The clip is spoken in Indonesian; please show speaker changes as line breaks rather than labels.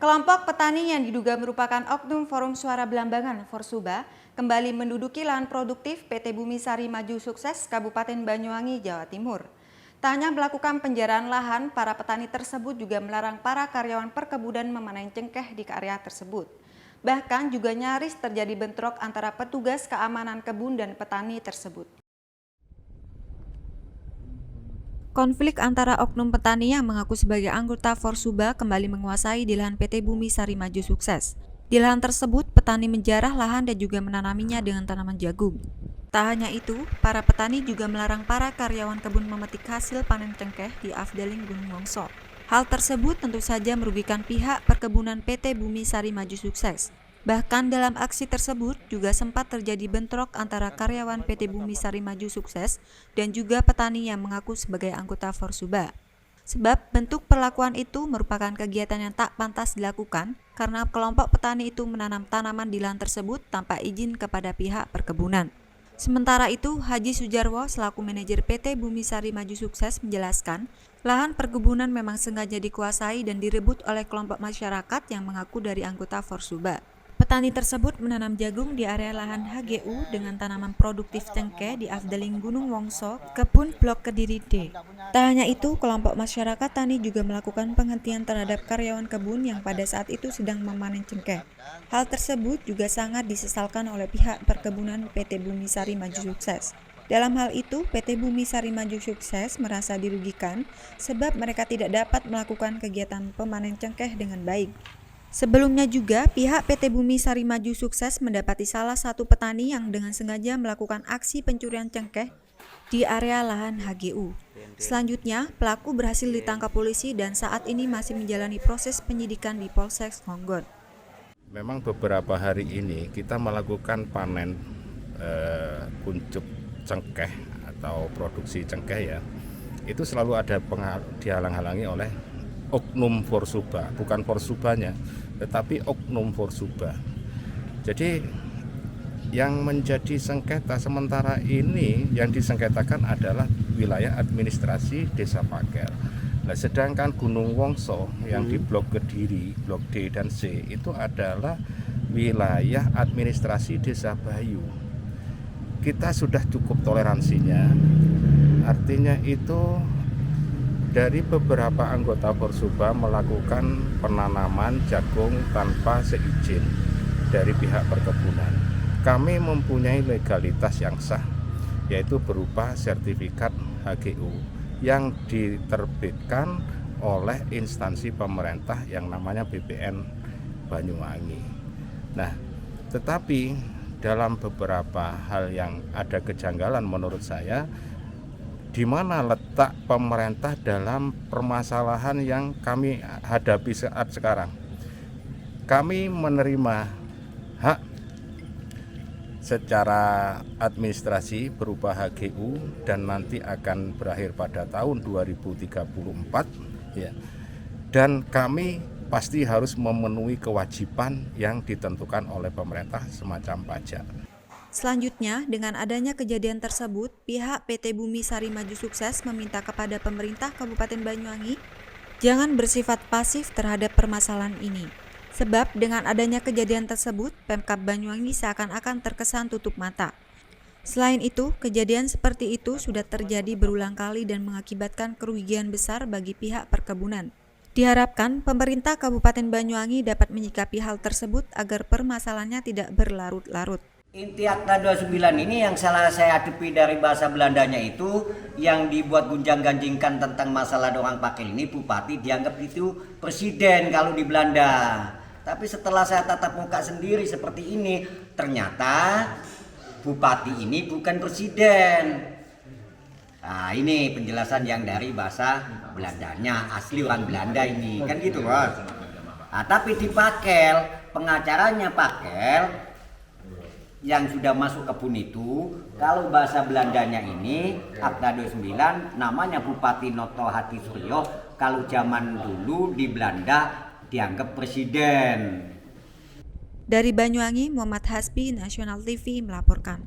Kelompok petani yang diduga merupakan oknum Forum Suara Belambangan Forsuba kembali menduduki lahan produktif PT Bumi Sari Maju Sukses Kabupaten Banyuwangi, Jawa Timur. Tak hanya melakukan penjaraan lahan, para petani tersebut juga melarang para karyawan perkebunan memanen cengkeh di area tersebut. Bahkan juga nyaris terjadi bentrok antara petugas keamanan kebun dan petani tersebut. Konflik antara oknum petani yang mengaku sebagai anggota Forsuba kembali menguasai di lahan PT Bumi Sari Maju Sukses. Di lahan tersebut, petani menjarah lahan dan juga menanaminya dengan tanaman jagung. Tak hanya itu, para petani juga melarang para karyawan kebun memetik hasil panen cengkeh di Afdeling Gunung Wongso. Hal tersebut tentu saja merugikan pihak perkebunan PT Bumi Sari Maju Sukses. Bahkan dalam aksi tersebut juga sempat terjadi bentrok antara karyawan PT Bumi Sari Maju Sukses dan juga petani yang mengaku sebagai anggota Forsuba. Sebab bentuk perlakuan itu merupakan kegiatan yang tak pantas dilakukan karena kelompok petani itu menanam tanaman di lahan tersebut tanpa izin kepada pihak perkebunan. Sementara itu, Haji Sujarwo selaku manajer PT Bumi Sari Maju Sukses menjelaskan, lahan perkebunan memang sengaja dikuasai dan direbut oleh kelompok masyarakat yang mengaku dari anggota Forsuba. Petani tersebut menanam jagung di area lahan HGU dengan tanaman produktif cengkeh di Afdeling Gunung Wongso, Kebun Blok Kediri D. Tak hanya itu, kelompok masyarakat tani juga melakukan penghentian terhadap karyawan kebun yang pada saat itu sedang memanen cengkeh. Hal tersebut juga sangat disesalkan oleh pihak perkebunan PT Bumi Sari Maju Sukses. Dalam hal itu, PT Bumi Sari Maju Sukses merasa dirugikan sebab mereka tidak dapat melakukan kegiatan pemanen cengkeh dengan baik. Sebelumnya juga, pihak PT Bumi Sari Maju Sukses mendapati salah satu petani yang dengan sengaja melakukan aksi pencurian cengkeh di area lahan HGU. Selanjutnya, pelaku berhasil ditangkap polisi dan saat ini masih menjalani proses penyidikan di Polsek Ngonggon.
Memang beberapa hari ini kita melakukan panen kuncup cengkeh atau produksi cengkeh ya. Itu selalu ada dihalang-halangi oleh oknum Forsuba, bukan Forsubanya, tetapi oknum Forsuba. Jadi yang menjadi sengketa sementara ini yang disengketakan adalah wilayah administrasi Desa Pakel. Nah, sedangkan Gunung Wongso yang di Blok Kediri, Blok D dan C itu adalah wilayah administrasi Desa Bayu. Kita sudah cukup toleransinya, artinya itu dari beberapa anggota Forsuba melakukan penanaman jagung tanpa seizin dari pihak perkebunan. Kami mempunyai legalitas yang sah, yaitu berupa sertifikat HGU yang diterbitkan oleh instansi pemerintah yang namanya BPN Banyuwangi. Nah, tetapi dalam beberapa hal yang ada kejanggalan menurut saya, di mana letak pemerintah dalam permasalahan yang kami hadapi saat sekarang. Kami menerima hak secara administrasi berupa HGU dan nanti akan berakhir pada tahun 2034 ya. Dan kami pasti harus memenuhi kewajiban yang ditentukan oleh pemerintah semacam pajak.
Selanjutnya, dengan adanya kejadian tersebut, pihak PT Bumi Sari Maju Sukses meminta kepada pemerintah Kabupaten Banyuwangi jangan bersifat pasif terhadap permasalahan ini. Sebab dengan adanya kejadian tersebut, Pemkab Banyuwangi seakan-akan terkesan tutup mata. Selain itu, kejadian seperti itu sudah terjadi berulang kali dan mengakibatkan kerugian besar bagi pihak perkebunan. Diharapkan pemerintah Kabupaten Banyuwangi dapat menyikapi hal tersebut agar permasalahannya tidak berlarut-larut.
Inti Akta 29 ini yang salah saya hadapi dari bahasa Belandanya itu yang dibuat gunjang-ganjingkan tentang masalah orang Pakel ini, bupati dianggap itu presiden kalau di Belanda. Tapi setelah saya tatap muka sendiri seperti ini, ternyata bupati ini bukan presiden. Nah, ini penjelasan yang dari bahasa Belandanya, asli orang Belanda ini, kan gitu Bos. Nah, tapi di Pakel, pengacaranya Pakel yang sudah masuk kebun itu, kalau bahasa Belandanya ini Akta 29 namanya Bupati Noto Hati Suryo, kalau zaman dulu di Belanda dianggap presiden.
Dari Banyuwangi, Muhammad Hasbi, Nasional TV melaporkan.